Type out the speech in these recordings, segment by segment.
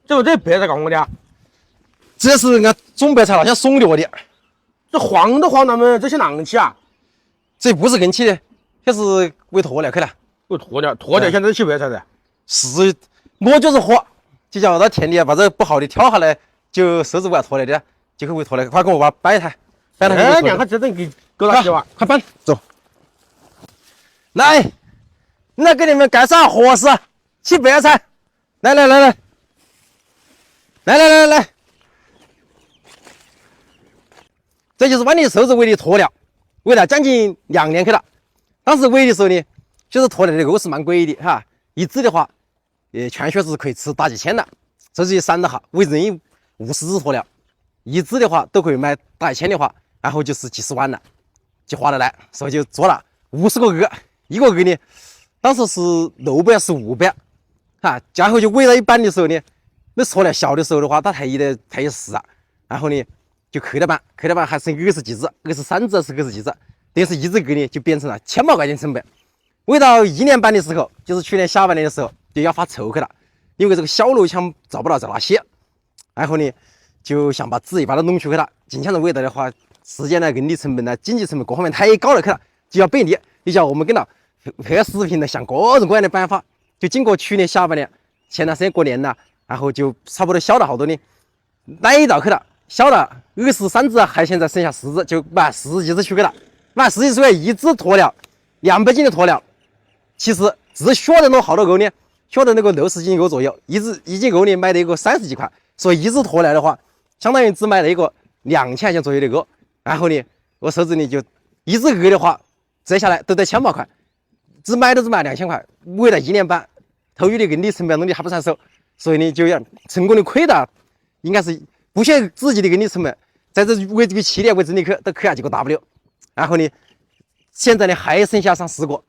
这白菜搞我的啊？这是俺种白菜那些送的我的，这黄都黄了么？这些啷起啊？这不是跟起的，这是喂鸵鸟去了。我鸵鸟现在起白菜的。是，我就是喝，就叫到田里把这不好的挑下来，就收拾完鸵鸟的，就去喂鸵鸟。快给我把摆台，摆台。哎，两个这等给狗打起哇！快搬走。来，来给你们介绍合适，起白菜。来，这就是往年收拾喂的鸵鸟，喂了将近2年去了。当时喂的时候呢，就是鸵鸟的肉是蛮贵的哈，一只的话，全学是可以吃大几千的，甚至于散的哈，喂人50只鸵鸟，一只的话都可以卖大1000的话，然后就是几十万了，就划得来，所以就做了50个鹅，一个鹅呢，当时是600是500，哈，然后就喂到一半的时候呢，那鸵鸟小的时候的话，它才一时啊，然后呢就去了半还剩20几只，23只还是20几只，等于是一只鹅呢就变成了1000把块钱成本。喂到1年半的时候，就是去年下半年的时候，就要发愁去了，因为这个小楼墙找不到在哪些，然后呢就想把自己把它弄出去了。经常的喂到的话，时间呢、人力成本呢、经济成本各方面太高了去了，就要背离，就叫我们跟到拍视频的，想各种各样的办法。就经过去年下半年，前段时间过年了，然后就差不多小了好多呢，逮到去了，小了23只，还现在剩下10只，就买10几只出去了，买10几只一只鸵鸟200斤的鸵鸟。其实只学的那好多鹅呢，学的那个60斤鹅左右，一斤鹅呢卖了一个30几块，所以一只鸵鸟的话，相当于只卖了一个2000块钱左右的鹅。然后呢，我手子呢就一只鹅的话，折下来都得1000把块，只买2000块，喂了1年半，投入的人力成本弄的还不算少，所以呢就要成功的亏了，应该是不屑自己的人力成本，在这喂这个7年喂整理去都亏下几个 W， 然后呢，现在呢还剩下上10个。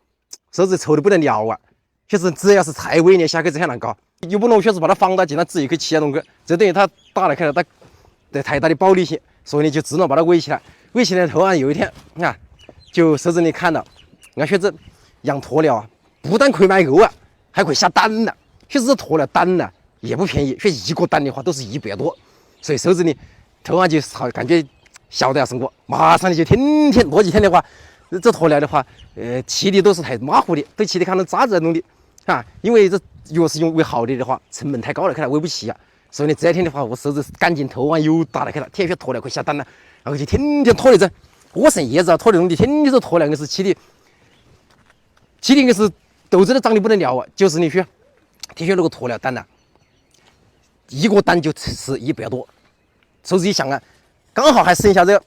手子愁的不得了啊！确实，只要是再喂一年下去，这样难搞，又不能确实把它放到尽量自己去骑弄去，这等于他打了开了，他得太大的暴力性，所以呢就只能把它喂起来。喂起来突然有一天啊，就手子你看到，俺学子养鸵鸟啊，不但可以买肉啊，还可以下蛋呢。确实这鸵鸟蛋呢也不便宜，说一个蛋的话都是100多，所以手子呢突然就感觉晓得要是我，马上就天天多几天的话。这鸵鸟的话，骑的都是太马虎的，都骑的看到渣子在弄的啊！因为这越是用喂好的话，成本太高了，看来喂不起啊。所以呢，这天的话，我手子赶紧头往又打了开了，天天鸵鸟可以下蛋了，然后就天天鸵鸟整，我剩叶子啊，鸵鸟弄的，天天这鸵鸟硬是骑的硬是豆子都长得不得了啊！就是你去，天天那个鸵鸟蛋呐，一个蛋就吃100多，手子一想啊，刚好还剩下这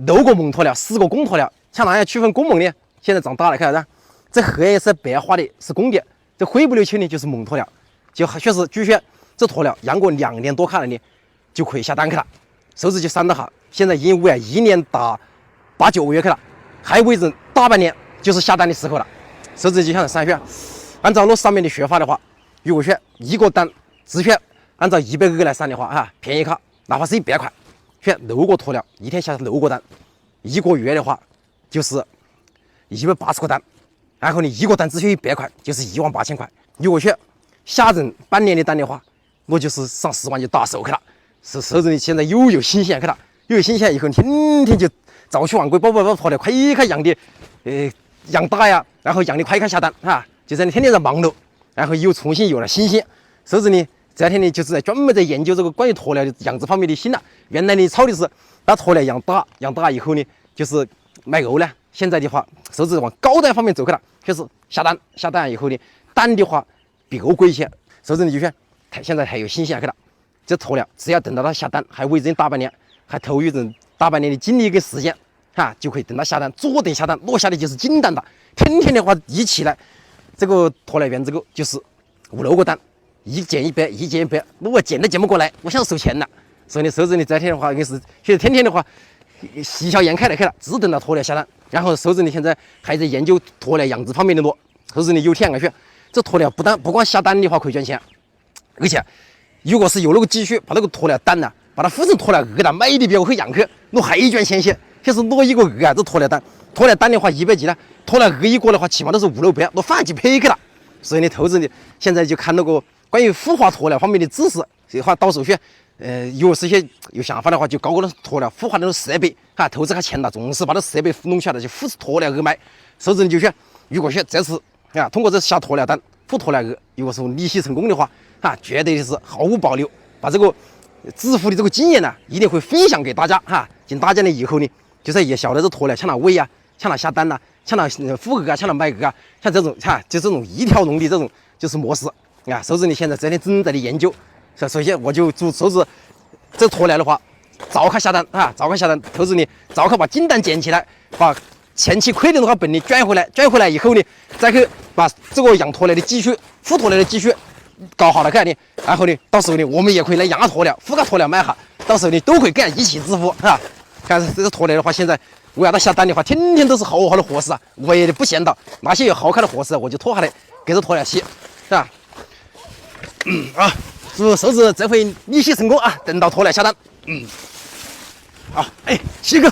6个猛鸵鸟，4个公鸵鸟，像哪样区分公猛呢？现在长大了，看到这荷叶是白花的，是公的；这灰不溜秋呢，就是猛鸵鸟。就确实，据说这鸵鸟养过2年多看了呢，就可以下蛋去了。手指就删了哈，现在已经喂1年打8、9个月去了，还喂人大半年，就是下蛋的时候了。手指就想3学，按照那上面的学法的话，如果说一个蛋只选按照100个来算的话，哈，便宜卡，哪怕是100块。选6个鸵鸟，一天下6个蛋，1个月的话就是180个蛋，然后你一个蛋只需100块，就是18000块。如果选下人半年的蛋的话，我就是上10万就打手去了。是手子你现在又有新鲜去了，又有新鲜以后，天天就早去晚归，把鸵鸟快开养的，养大呀，然后养的快开下蛋啊，就在你天天在忙碌，然后又重新有了新鲜。手子呢？这两天呢，就是专门在研究这个关于鸵鸟的养殖方面的心了。原来你操的是把鸵鸟养大以后呢，就是卖肉呢。现在的话，手指往高端方面走去了，就是下蛋以后呢，蛋的话比肉贵一些。手指你就说，现在还有新鲜去了。这鸵鸟只要等到它下蛋，还喂人大半年，还投入人大半年的精力跟时间，哈，就可以等它下蛋，坐等下蛋，落下的就是金蛋的。天天的话一起来，这个鸵鸟园这个就是5、6个蛋。一件100，我捡都捡不过来，我想收钱了。所以你手子你这天的话，硬是现在天天的话，喜笑颜开了去了，只等到鸵鸟下蛋。然后手子你现在还在研究鸵鸟养殖方面的多。手子你有天去，这鸵鸟不光下蛋的话可以赚钱，而且如果是有那个积蓄，把那个鸵鸟蛋呢，把它孵成鸵鸟鹅了，卖的比较会养去，那还赚钱些。就是那一个鹅啊，这鸵鸟蛋的话100几了，鸵鸟鹅一个的话起码都是5、600，那翻几倍去了。所以你投资你现在就看那个关于孵化鸵鸟方面的知识，这话到时候些有是些有想法的话，就搞个鸵鸟孵化那种设备，哈，投资下钱了，重视把这设备弄起来了，就孵鸵鸟鹅卖。甚至你就选，如果选这次啊，通过这下鸵鸟蛋孵鸵鸟鹅，如果说逆袭成功的话，哈，绝对是毫无保留，把这个致富的这个经验呢，一定会分享给大家哈。进大家呢以后呢，就是也晓得这鸵鸟抢了喂啊，抢了下蛋呐、抢了孵鹅啊，抢了卖鹅啊，像这种哈，就这种一条龙的这种就是模式啊。手指你现在这天正在的研究，首先我就祝手指这鸵鸟的话，早开下蛋啊，早开下蛋，投资呢早开把金蛋捡起来，把前期亏的那个本呢卷回来，卷回来以后呢，再去把这个养鸵鸟的继续、孵鸵鸟的继续搞好了看呢，然后呢，到时候呢，我们也可以来养鸵鸟，孵个鸵鸟卖哈，到时候呢都可以干，一起致富哈。看这个鸵鸟的话，现在我要它下蛋的话，天天都是好好的伙食啊，我也不嫌到那些有好看的伙食，我就拖下来给这鸵鸟洗，是吧？祝手指这回逆袭成功啊，等到鸵鸟下蛋，好，哎，洗个。